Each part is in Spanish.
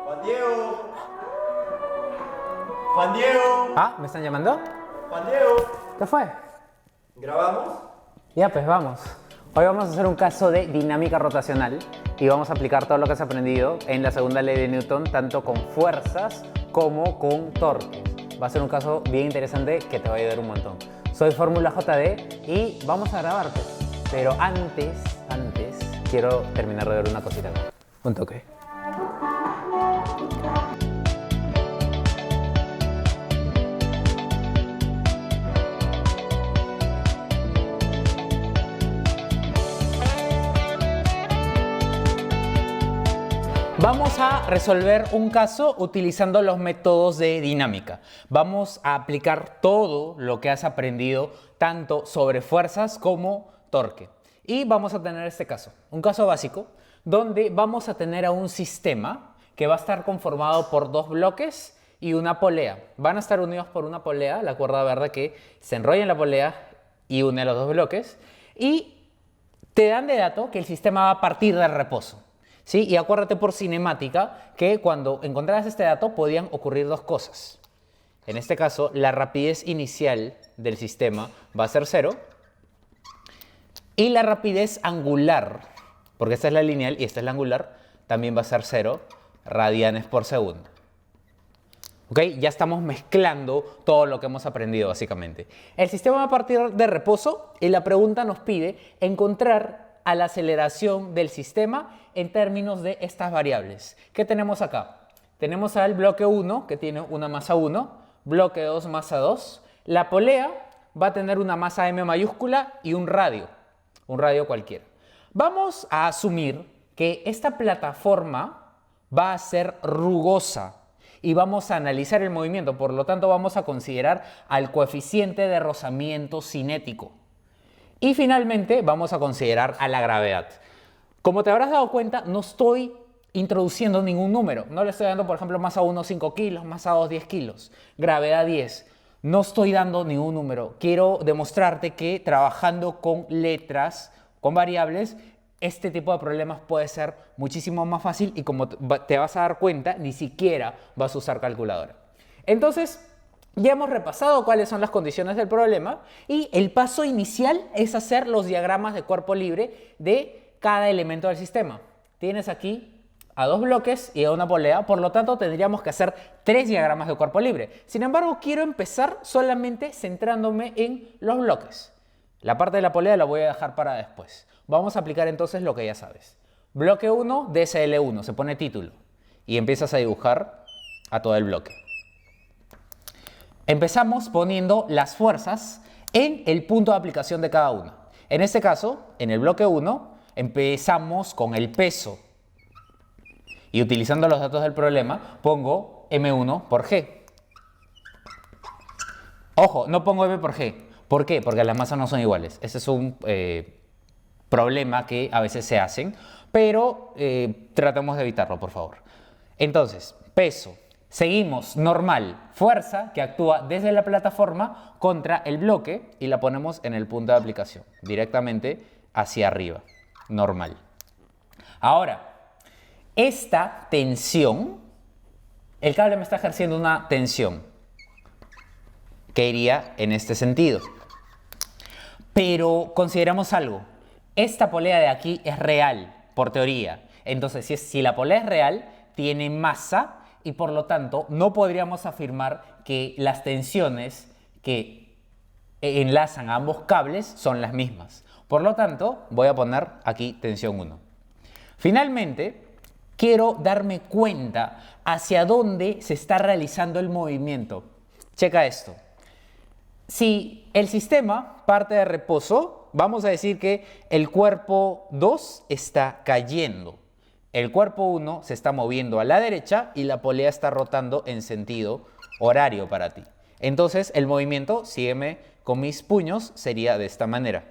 Juan Diego. Juan Diego. Ah, ¿me están llamando? Juan Diego. ¿Qué fue? ¿Grabamos? Ya, pues vamos. Hoy vamos a hacer un caso de dinámica rotacional y vamos a aplicar todo lo que has aprendido en la segunda ley de Newton, tanto con fuerzas como con torques. Va a ser un caso bien interesante que te va a ayudar un montón. Soy Fórmula JD y vamos a grabar, pues. Pero antes, quiero terminar de ver una cosita acá. Un toque. Vamos a resolver un caso utilizando los métodos de dinámica. Vamos a aplicar todo lo que has aprendido tanto sobre fuerzas como torque. Y vamos a tener este caso, un caso básico, donde vamos a tener a un sistema que va a estar conformado por dos bloques y una polea. Van a estar unidos por una polea, la cuerda verde que se enrolla en la polea y une los dos bloques. Y te dan de dato que el sistema va a partir del reposo. ¿Sí? Y acuérdate por cinemática que cuando encontrabas este dato podían ocurrir dos cosas. En este caso, la rapidez inicial del sistema va a ser 0 y la rapidez angular, porque esta es la lineal y esta es la angular, también va a ser 0 radianes por segundo. ¿Ok? Ya estamos mezclando todo lo que hemos aprendido básicamente. El sistema va a partir de reposo y la pregunta nos pide encontrar a la aceleración del sistema en términos de estas variables. ¿Qué tenemos acá? Tenemos al bloque 1, que tiene una masa 1, bloque 2, masa 2. La polea va a tener una masa m mayúscula y un radio cualquiera. Vamos a asumir que esta plataforma va a ser rugosa y vamos a analizar el movimiento, por lo tanto vamos a considerar al coeficiente de rozamiento cinético. Y finalmente vamos a considerar a la gravedad. Como te habrás dado cuenta, no estoy introduciendo ningún número. No le estoy dando, por ejemplo, masa 1 5 kilos, masa 2 10 kilos, gravedad 10. No estoy dando ningún número. Quiero demostrarte que trabajando con letras, con variables, este tipo de problemas puede ser muchísimo más fácil y como te vas a dar cuenta, ni siquiera vas a usar calculadora. Entonces, ya hemos repasado cuáles son las condiciones del problema y el paso inicial es hacer los diagramas de cuerpo libre de cada elemento del sistema. Tienes aquí a dos bloques y a una polea, por lo tanto tendríamos que hacer 3 diagramas de cuerpo libre. Sin embargo, quiero empezar solamente centrándome en los bloques. La parte de la polea la voy a dejar para después. Vamos a aplicar entonces lo que ya sabes. Bloque 1, DSL1, se pone título y empiezas a dibujar a todo el bloque. Empezamos poniendo las fuerzas en el punto de aplicación de cada una. En este caso, en el bloque 1, empezamos con el peso. Y utilizando los datos del problema, pongo M1 por G. Ojo, no pongo M por G. ¿Por qué? Porque las masas no son iguales. Ese es un problema que a veces se hacen, pero tratemos de evitarlo, por favor. Entonces, peso. Seguimos normal, fuerza que actúa desde la plataforma contra el bloque y la ponemos en el punto de aplicación, directamente hacia arriba, normal. Ahora, esta tensión, el cable me está ejerciendo una tensión que iría en este sentido. Pero consideramos algo, esta polea de aquí es real, por teoría. Entonces, si la polea es real, tiene masa y por lo tanto no podríamos afirmar que las tensiones que enlazan a ambos cables son las mismas. Por lo tanto, voy a poner aquí tensión 1. Finalmente, quiero darme cuenta hacia dónde se está realizando el movimiento. Checa esto. Si el sistema parte de reposo, vamos a decir que el cuerpo 2 está cayendo. El cuerpo 1 se está moviendo a la derecha y la polea está rotando en sentido horario para ti. Entonces el movimiento, sígueme con mis puños, sería de esta manera.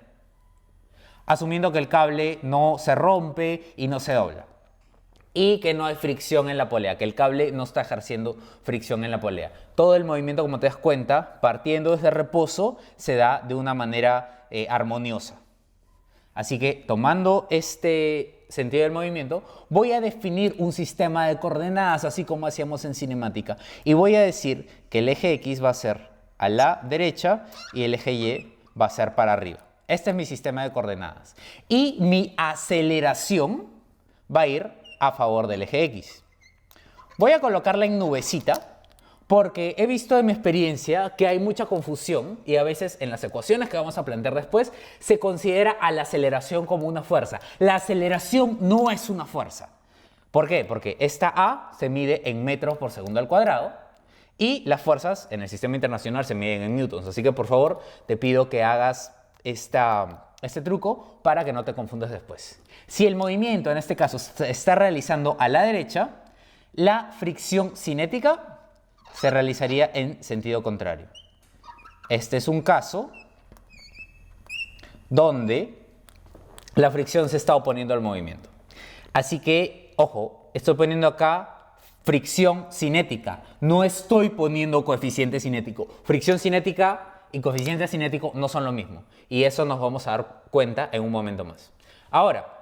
Asumiendo que el cable no se rompe y no se dobla. Y que no hay fricción en la polea, que el cable no está ejerciendo fricción en la polea. Todo el movimiento, como te das cuenta, partiendo desde reposo, se da de una manera armoniosa. Así que tomando este sentido del movimiento, voy a definir un sistema de coordenadas, así como hacíamos en cinemática. Y voy a decir que el eje X va a ser a la derecha y el eje Y va a ser para arriba. Este es mi sistema de coordenadas. Y mi aceleración va a ir a favor del eje X. Voy a colocarla en nubecita porque he visto en mi experiencia que hay mucha confusión y a veces en las ecuaciones que vamos a plantear después se considera a la aceleración como una fuerza. La aceleración no es una fuerza. ¿Por qué? Porque esta A se mide en metros por segundo al cuadrado y las fuerzas en el sistema internacional se miden en newtons. Así que por favor te pido que hagas este truco para que no te confundas después. Si el movimiento en este caso se está realizando a la derecha, la fricción cinética se realizaría en sentido contrario. Este es un caso donde la fricción se está oponiendo al movimiento. Así que, ojo, estoy poniendo acá fricción cinética. No estoy poniendo coeficiente cinético. Fricción cinética y coeficiente cinético no son lo mismo. Y eso nos vamos a dar cuenta en un momento más. Ahora,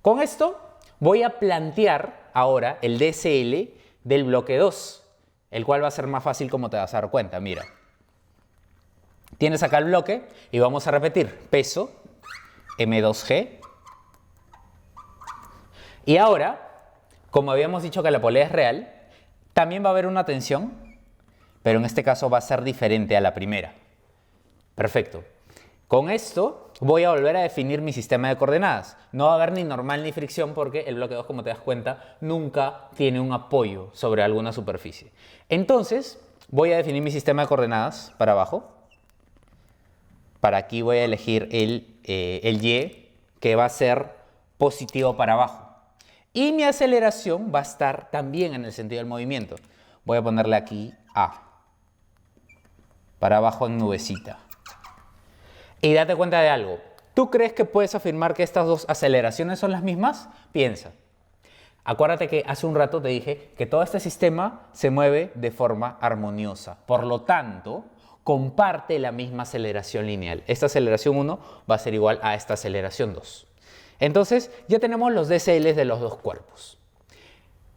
con esto voy a plantear ahora el DSL del bloque 2. El cual va a ser más fácil como te vas a dar cuenta. Mira, tienes acá el bloque y vamos a repetir peso M2G. Y ahora, como habíamos dicho que la polea es real, también va a haber una tensión, pero en este caso va a ser diferente a la primera. Perfecto. Con esto voy a volver a definir mi sistema de coordenadas. No va a haber ni normal ni fricción porque el bloque 2, como te das cuenta, nunca tiene un apoyo sobre alguna superficie. Entonces, voy a definir mi sistema de coordenadas para abajo. Para aquí voy a elegir el Y, que va a ser positivo para abajo. Y mi aceleración va a estar también en el sentido del movimiento. Voy a ponerle aquí A. Para abajo en nubecita. Y date cuenta de algo. ¿Tú crees que puedes afirmar que estas dos aceleraciones son las mismas? Piensa. Acuérdate que hace un rato te dije que todo este sistema se mueve de forma armoniosa. Por lo tanto, comparte la misma aceleración lineal. Esta aceleración 1 va a ser igual a esta aceleración 2. Entonces, ya tenemos los DCLs de los dos cuerpos.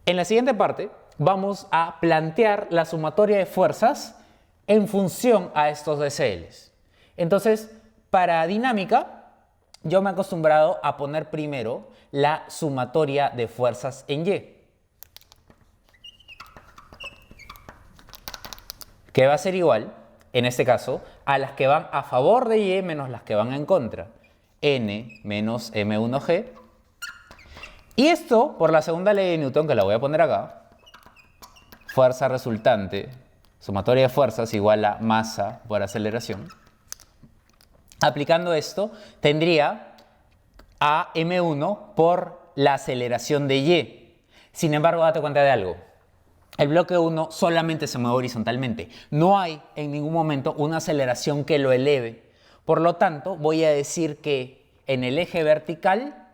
En la siguiente parte, vamos a plantear la sumatoria de fuerzas en función a estos DCLs. Entonces, para dinámica, yo me he acostumbrado a poner primero la sumatoria de fuerzas en Y, que va a ser igual, en este caso, a las que van a favor de Y menos las que van en contra. N menos M1G. Y esto, por la segunda ley de Newton, que la voy a poner acá, fuerza resultante, sumatoria de fuerzas igual a masa por aceleración. Aplicando esto, tendría a M1 por la aceleración de Y. Sin embargo, date cuenta de algo. El bloque 1 solamente se mueve horizontalmente. No hay en ningún momento una aceleración que lo eleve. Por lo tanto, voy a decir que en el eje vertical,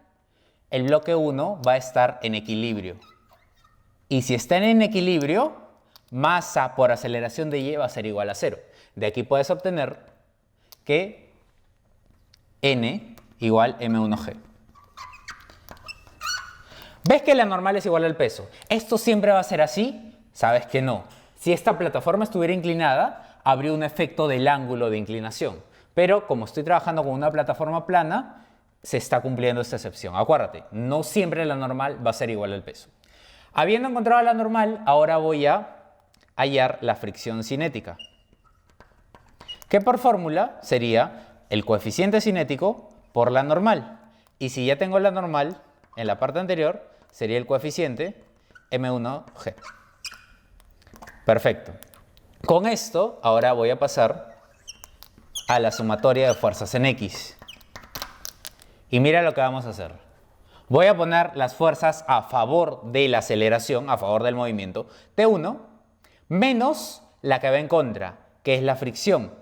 el bloque 1 va a estar en equilibrio. Y si está en equilibrio, masa por aceleración de Y va a ser igual a 0. De aquí puedes obtener que N igual M1G. ¿Ves que la normal es igual al peso? ¿Esto siempre va a ser así? Sabes que no. Si esta plataforma estuviera inclinada, habría un efecto del ángulo de inclinación. Pero como estoy trabajando con una plataforma plana, se está cumpliendo esta excepción. Acuérdate, no siempre la normal va a ser igual al peso. Habiendo encontrado la normal, ahora voy a hallar la fricción cinética, que por fórmula sería el coeficiente cinético por la normal. Y si ya tengo la normal, en la parte anterior sería el coeficiente M1G. Perfecto. Con esto, ahora voy a pasar a la sumatoria de fuerzas en X. Y mira lo que vamos a hacer. Voy a poner las fuerzas a favor de la aceleración, a favor del movimiento, T1, menos la que va en contra, que es la fricción.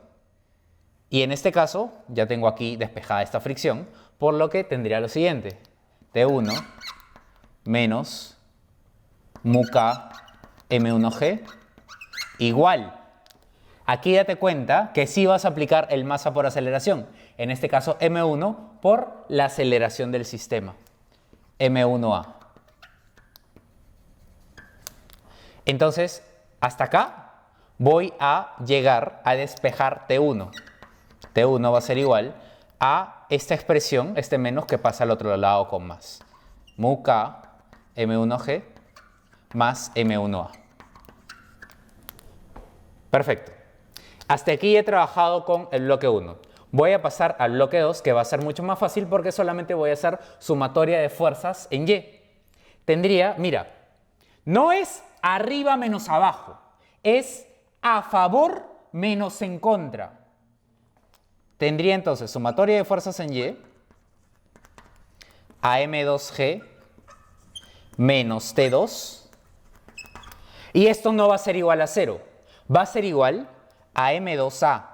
Y en este caso, ya tengo aquí despejada esta fricción, por lo que tendría lo siguiente. T1 menos mu K M1G igual Aquí date cuenta que sí vas a aplicar el masa por aceleración. En este caso M1 por la aceleración del sistema. M1A. Entonces, hasta acá voy a llegar a despejar T1. T1 va a ser igual a esta expresión, este menos que pasa al otro lado con más. Mu K M1G más M1A. Perfecto. Hasta aquí he trabajado con el bloque 1. Voy a pasar al bloque 2, que va a ser mucho más fácil porque solamente voy a hacer sumatoria de fuerzas en Y. Tendría, mira, no es arriba menos abajo, es a favor menos en contra. Tendría entonces sumatoria de fuerzas en Y, AM2G menos T2, y esto no va a ser igual a 0, va a ser igual a M2A.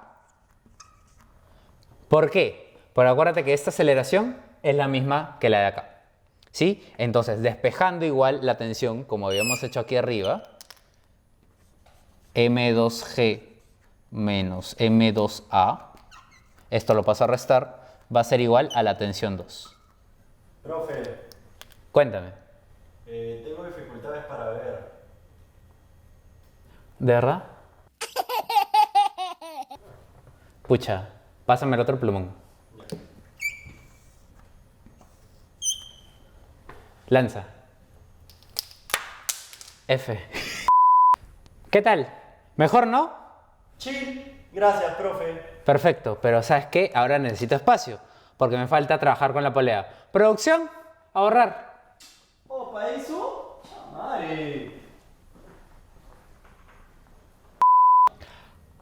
¿Por qué? Porque acuérdate que esta aceleración es la misma que la de acá. ¿Sí? Entonces, despejando igual la tensión, como habíamos hecho aquí arriba, M2G menos M2A, esto lo paso a restar, va a ser igual a la tensión 2. Profe, Cuéntame. tengo dificultades para ver. ¿De verdad? Pucha, pásame el otro plumón. Lanza. F. ¿Qué tal? ¿Mejor, no? Chill, gracias, profe. Perfecto, pero ¿sabes qué? Ahora necesito espacio, porque me falta trabajar con la polea. Producción, ahorrar. Oh, ¿para eso? Madre.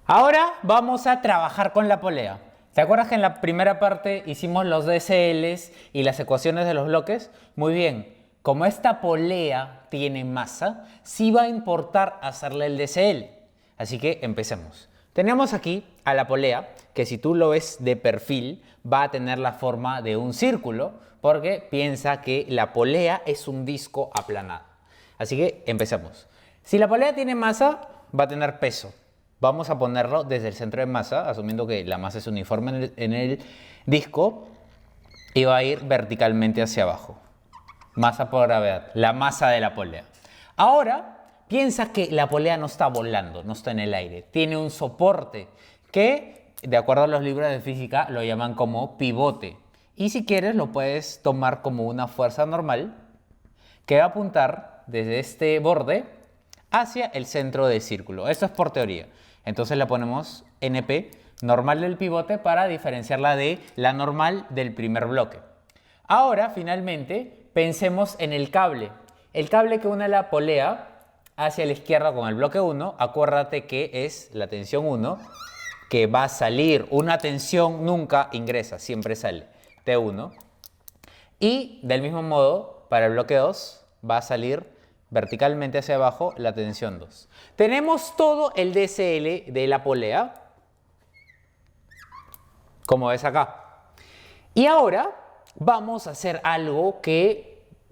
Ahora vamos a trabajar con la polea. ¿Te acuerdas que en la primera parte hicimos los DCLs y las ecuaciones de los bloques? Muy bien, como esta polea tiene masa, sí va a importar hacerle el DCL. Así que empecemos. Tenemos aquí a la polea, que si tú lo ves de perfil, va a tener la forma de un círculo, porque piensa que la polea es un disco aplanado. Así que empecemos. Si la polea tiene masa, va a tener peso. Vamos a ponerlo desde el centro de masa, asumiendo que la masa es uniforme en el disco, y va a ir verticalmente hacia abajo. Masa por gravedad, la masa de la polea. Ahora, piensa que la polea no está volando, no está en el aire. Tiene un soporte que, de acuerdo a los libros de física, lo llaman como pivote. Y si quieres, lo puedes tomar como una fuerza normal que va a apuntar desde este borde hacia el centro del círculo. Esto es por teoría. Entonces la ponemos NP, normal del pivote, para diferenciarla de la normal del primer bloque. Ahora, finalmente, pensemos en el cable. El cable que une la polea hacia la izquierda con el bloque 1, acuérdate que es la tensión 1, que va a salir. Una tensión nunca ingresa, siempre sale. T1. Y del mismo modo, para el bloque 2, va a salir verticalmente hacia abajo la tensión 2. Tenemos todo el DCL de la polea, como ves acá. Y ahora vamos a hacer algo que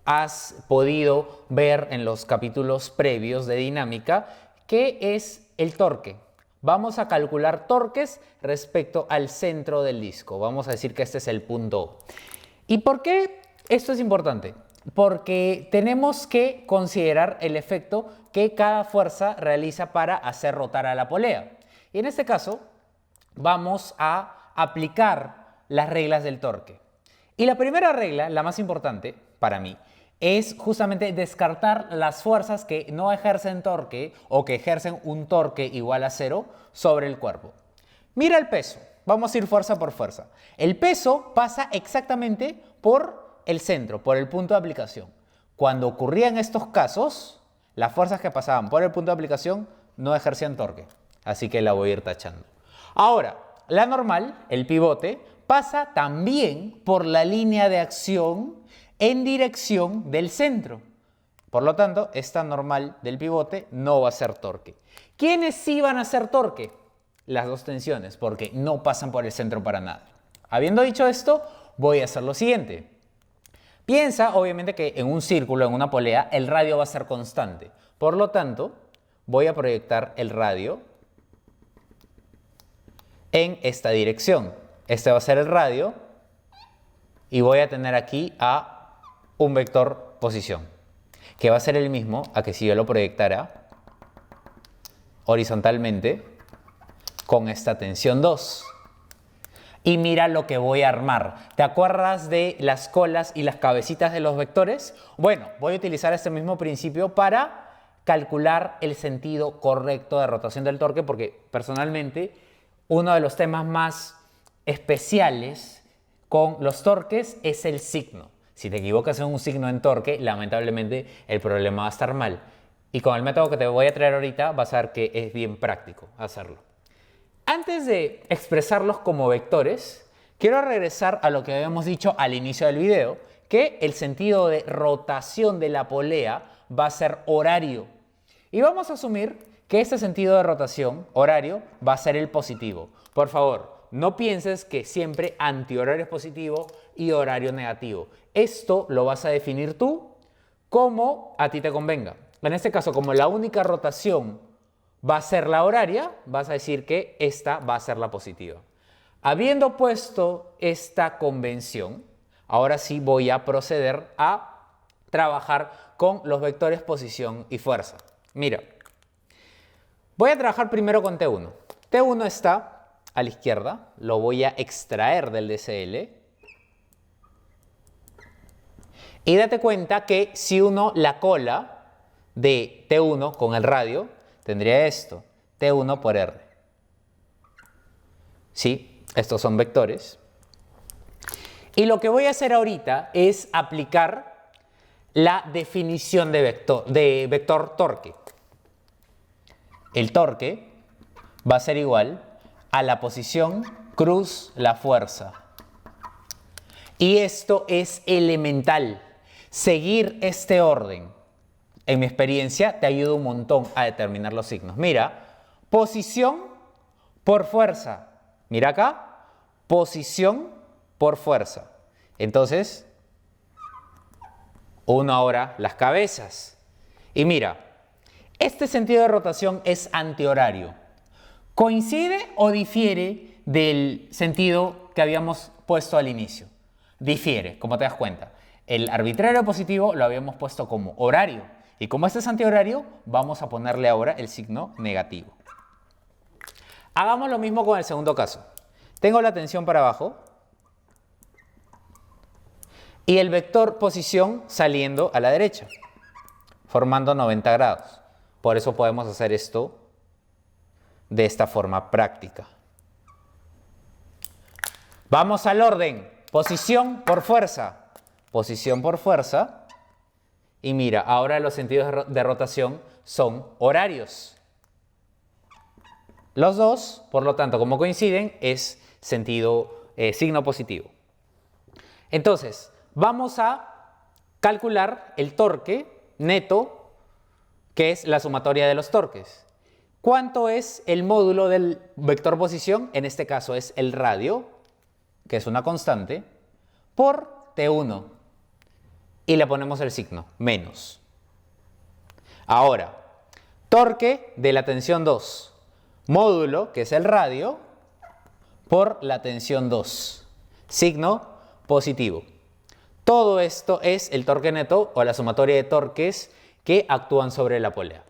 has podido ver en los capítulos previos de dinámica, que es el torque. Vamos a calcular torques respecto al centro del disco. Vamos a decir que este es el punto O. ¿Y por qué esto es importante? Porque tenemos que considerar el efecto que cada fuerza realiza para hacer rotar a la polea. Y en este caso vamos a aplicar las reglas del torque. Y la primera regla, la más importante para mí, es justamente descartar las fuerzas que no ejercen torque o que ejercen un torque igual a 0 sobre el cuerpo. Mira el peso. Vamos a ir fuerza por fuerza. El peso pasa exactamente por el centro, por el punto de aplicación. Cuando ocurrían estos casos, las fuerzas que pasaban por el punto de aplicación no ejercían torque. Así que la voy a ir tachando. Ahora, la normal, el pivote, pasa también por la línea de acción en dirección del centro. Por lo tanto, esta normal del pivote no va a ser torque. ¿Quiénes sí van a ser torque? Las dos tensiones, porque no pasan por el centro para nada. Habiendo dicho esto, voy a hacer lo siguiente. Piensa, obviamente, que en un círculo, en una polea, el radio va a ser constante. Por lo tanto, voy a proyectar el radio en esta dirección. Este va a ser el radio y voy a tener aquí a un vector posición, que va a ser el mismo a que si yo lo proyectara horizontalmente con esta tensión 2. Y mira lo que voy a armar. ¿Te acuerdas de las colas y las cabecitas de los vectores? Bueno, voy a utilizar este mismo principio para calcular el sentido correcto de rotación del torque, porque personalmente uno de los temas más especiales con los torques es el signo. Si te equivocas en un signo en torque, lamentablemente el problema va a estar mal. Y con el método que te voy a traer ahorita vas a ver que es bien práctico hacerlo. Antes de expresarlos como vectores, quiero regresar a lo que habíamos dicho al inicio del video, que el sentido de rotación de la polea va a ser horario. Y vamos a asumir que este sentido de rotación, horario, va a ser el positivo. Por favor, no pienses que siempre antihorario es positivo y horario negativo. Esto lo vas a definir tú como a ti te convenga. En este caso, como la única rotación va a ser la horaria, vas a decir que esta va a ser la positiva. Habiendo puesto esta convención, ahora sí voy a proceder a trabajar con los vectores posición y fuerza. Mira, voy a trabajar primero con T1. T1 está a la izquierda, lo voy a extraer del DCL. Y date cuenta que si uno la cola de T1 con el radio, tendría esto, T1 por R. ¿Sí? Estos son vectores. Y lo que voy a hacer ahorita es aplicar la definición de vector torque. El torque va a ser igual a la posición cruz la fuerza. Y esto es elemental. Seguir este orden, en mi experiencia, te ayuda un montón a determinar los signos. Mira, posición por fuerza. Mira acá, posición por fuerza. Entonces, uno ahora las cabezas. Y mira, este sentido de rotación es antihorario. ¿Coincide o difiere del sentido que habíamos puesto al inicio? Difiere, como te das cuenta. El arbitrario positivo lo habíamos puesto como horario. Y como este es antihorario, vamos a ponerle ahora el signo negativo. Hagamos lo mismo con el segundo caso. Tengo la tensión para abajo y el vector posición saliendo a la derecha, formando 90 grados. Por eso podemos hacer esto de esta forma práctica. Vamos al orden. Posición por fuerza. Posición por fuerza. Y mira, ahora los sentidos de rotación son horarios. Los dos, por lo tanto, como coinciden, es signo positivo. Entonces, vamos a calcular el torque neto, que es la sumatoria de los torques. ¿Cuánto es el módulo del vector posición? En este caso es el radio, que es una constante, por T1. Y le ponemos el signo, menos. Ahora, torque de la tensión 2. Módulo, que es el radio, por la tensión 2. Signo positivo. Todo esto es el torque neto o la sumatoria de torques que actúan sobre la polea.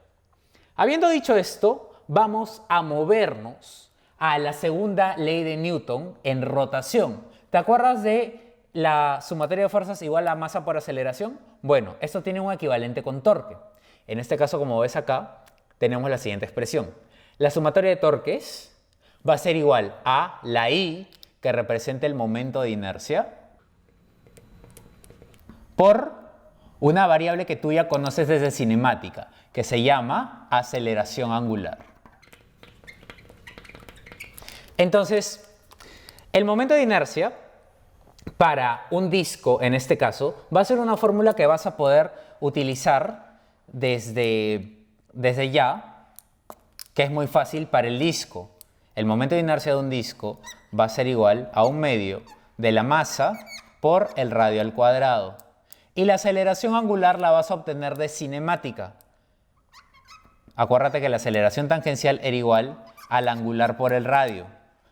Habiendo dicho esto, vamos a movernos a la segunda ley de Newton en rotación. ¿Te acuerdas de la sumatoria de fuerzas igual a masa por aceleración? Bueno, esto tiene un equivalente con torque. En este caso, como ves acá, tenemos la siguiente expresión. La sumatoria de torques va a ser igual a la I, que representa el momento de inercia, por una variable que tú ya conoces desde cinemática, que se llama aceleración angular. Entonces, el momento de inercia para un disco, en este caso, va a ser una fórmula que vas a poder utilizar desde ya, que es muy fácil para el disco. El momento de inercia de un disco va a ser igual a un medio de la masa por el radio al cuadrado. Y la aceleración angular la vas a obtener de cinemática. Acuérdate que la aceleración tangencial era igual al angular por el radio.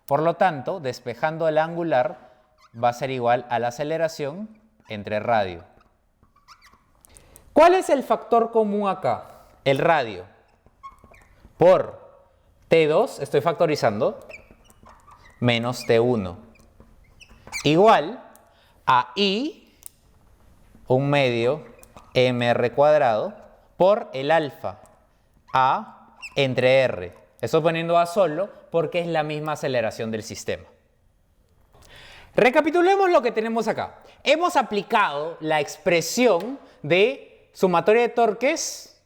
Por lo tanto, despejando el angular va a ser igual a la aceleración entre radio. ¿Cuál es el factor común acá? El radio. Por T2, estoy factorizando, menos T1. Igual a I, 1/2 mr cuadrado, por el alfa, A entre R. Estoy poniendo A solo porque es la misma aceleración del sistema. Recapitulemos lo que tenemos acá. Hemos aplicado la expresión de sumatoria de torques,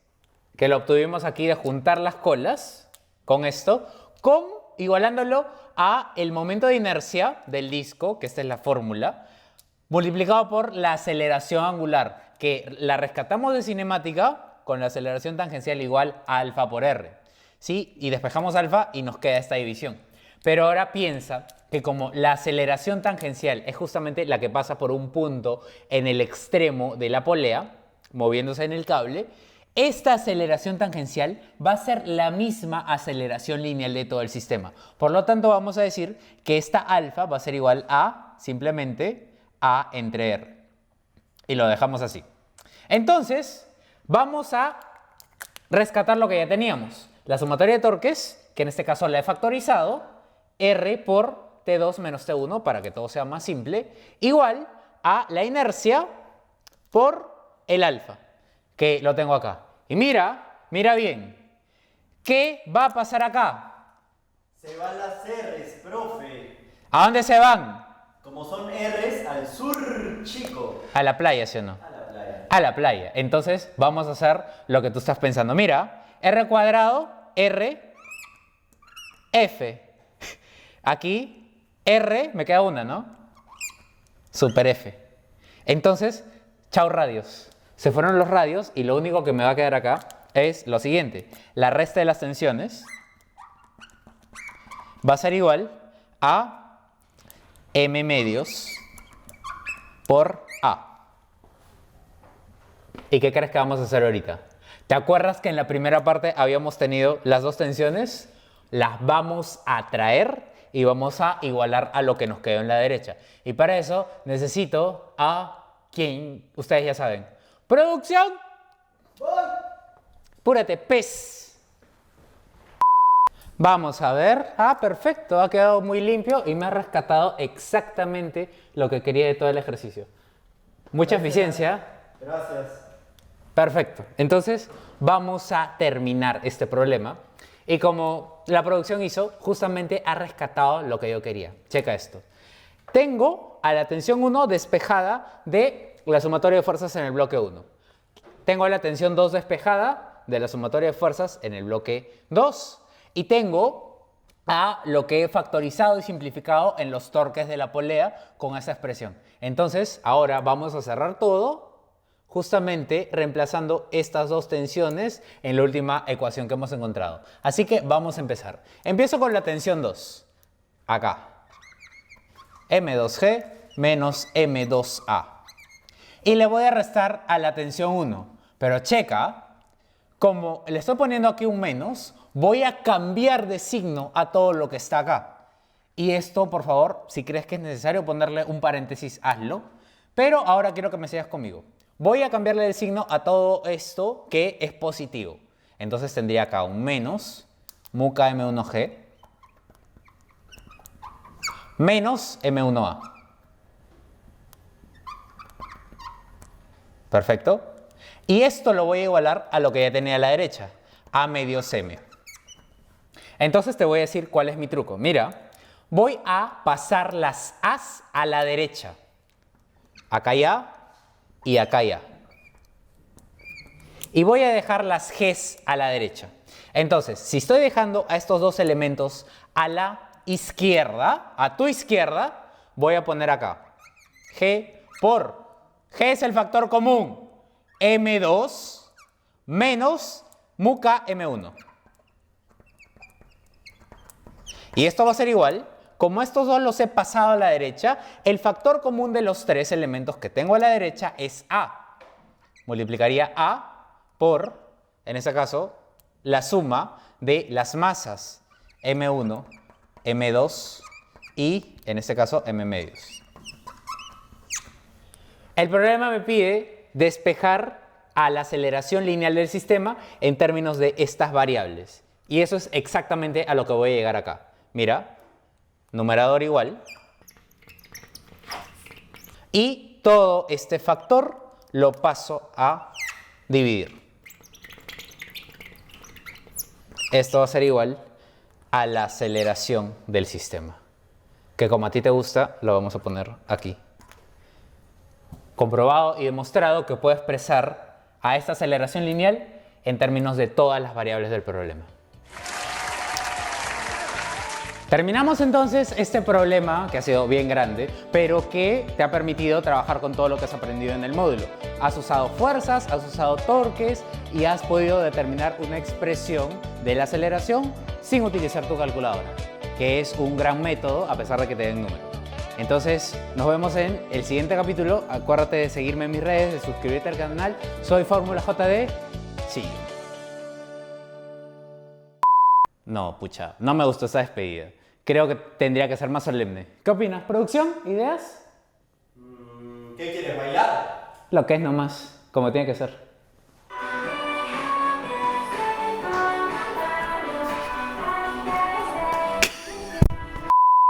que lo obtuvimos aquí de juntar las colas, con esto, igualándolo a el momento de inercia del disco, que esta es la fórmula, multiplicado por la aceleración angular, que la rescatamos de cinemática con la aceleración tangencial igual a alfa por R. ¿Sí? Y despejamos alfa y nos queda esta división. Pero ahora piensa que como la aceleración tangencial es justamente la que pasa por un punto en el extremo de la polea, moviéndose en el cable, esta aceleración tangencial va a ser la misma aceleración lineal de todo el sistema. Por lo tanto, vamos a decir que esta alfa va a ser igual a, simplemente, A entre R. Y lo dejamos así. Entonces, vamos a rescatar lo que ya teníamos. La sumatoria de torques, que en este caso la he factorizado, R por T2 menos T1, para que todo sea más simple, igual a la inercia por el alfa, que lo tengo acá. Y mira bien, ¿qué va a pasar acá? Se van las R's, profe. ¿A dónde se van? Como son R's, al sur, chico. A la playa, ¿sí o no? A la playa. A la playa. Entonces vamos a hacer lo que tú estás pensando. Mira, R cuadrado, R, F. Aquí, R, me queda una, ¿no? Super F. Entonces, chao radios. Se fueron los radios y lo único que me va a quedar acá es lo siguiente. La resta de las tensiones va a ser igual a M medios por A. ¿Y qué crees que vamos a hacer ahorita? ¿Te acuerdas que en la primera parte habíamos tenido las dos tensiones? Las vamos a traer y vamos a igualar a lo que nos quedó en la derecha. Y para eso necesito a quien ustedes ya saben. ¡Producción! ¡Voy! Apúrate, pez. Vamos a ver. Ah, perfecto. Ha quedado muy limpio y me ha rescatado exactamente lo que quería de todo el ejercicio. Mucha eficiencia. Gracias. Perfecto. Entonces, vamos a terminar este problema. Y como la producción hizo, justamente ha rescatado lo que yo quería. Checa esto. Tengo a la tensión 1 despejada de la sumatoria de fuerzas en el bloque 1. Tengo a la tensión 2 despejada de la sumatoria de fuerzas en el bloque 2. Y tengo a lo que he factorizado y simplificado en los torques de la polea con esa expresión. Entonces, ahora vamos a cerrar todo, justamente reemplazando estas dos tensiones en la última ecuación que hemos encontrado. Así que vamos a empezar. Empiezo con la tensión 2. Acá. M2G menos M2A. Y le voy a restar a la tensión 1. Pero checa, como le estoy poniendo aquí un menos, voy a cambiar de signo a todo lo que está acá. Y esto, por favor, si crees que es necesario ponerle un paréntesis, hazlo. Pero ahora quiero que me sigas conmigo. Voy a cambiarle el signo a todo esto que es positivo. Entonces tendría acá un menos muca M1G menos M1A. Perfecto. Y esto lo voy a igualar a lo que ya tenía a la derecha, A medios M. Entonces te voy a decir cuál es mi truco. Mira, voy a pasar las A's a la derecha. Acá hay A y acá hay A. Y voy a dejar las G's a la derecha. Entonces, si estoy dejando a estos dos elementos a la izquierda, a tu izquierda, voy a poner acá G por G es el factor común, M2 menos muca M1. Y esto va a ser igual, como estos dos los he pasado a la derecha, el factor común de los tres elementos que tengo a la derecha es A. Multiplicaría A por, en este caso, la suma de las masas M1, M2 y, en este caso, m medios. El problema me pide despejar a la aceleración lineal del sistema en términos de estas variables. Y eso es exactamente a lo que voy a llegar acá. Mira, numerador igual. Y todo este factor lo paso a dividir. Esto va a ser igual a la aceleración del sistema, que como a ti te gusta, lo vamos a poner aquí. Comprobado y demostrado que puedo expresar a esta aceleración lineal en términos de todas las variables del problema. Terminamos entonces este problema, que ha sido bien grande, pero que te ha permitido trabajar con todo lo que has aprendido en el módulo. Has usado fuerzas, has usado torques y has podido determinar una expresión de la aceleración sin utilizar tu calculadora, que es un gran método a pesar de que te den números. Entonces, nos vemos en el siguiente capítulo. Acuérdate de seguirme en mis redes, de suscribirte al canal. Soy Fórmula JD. Sí. No, pucha, no me gustó esa despedida. Creo que tendría que ser más solemne. ¿Qué opinas? ¿Producción? ¿Ideas? ¿Qué quieres, bailar? Lo que es nomás, como tiene que ser.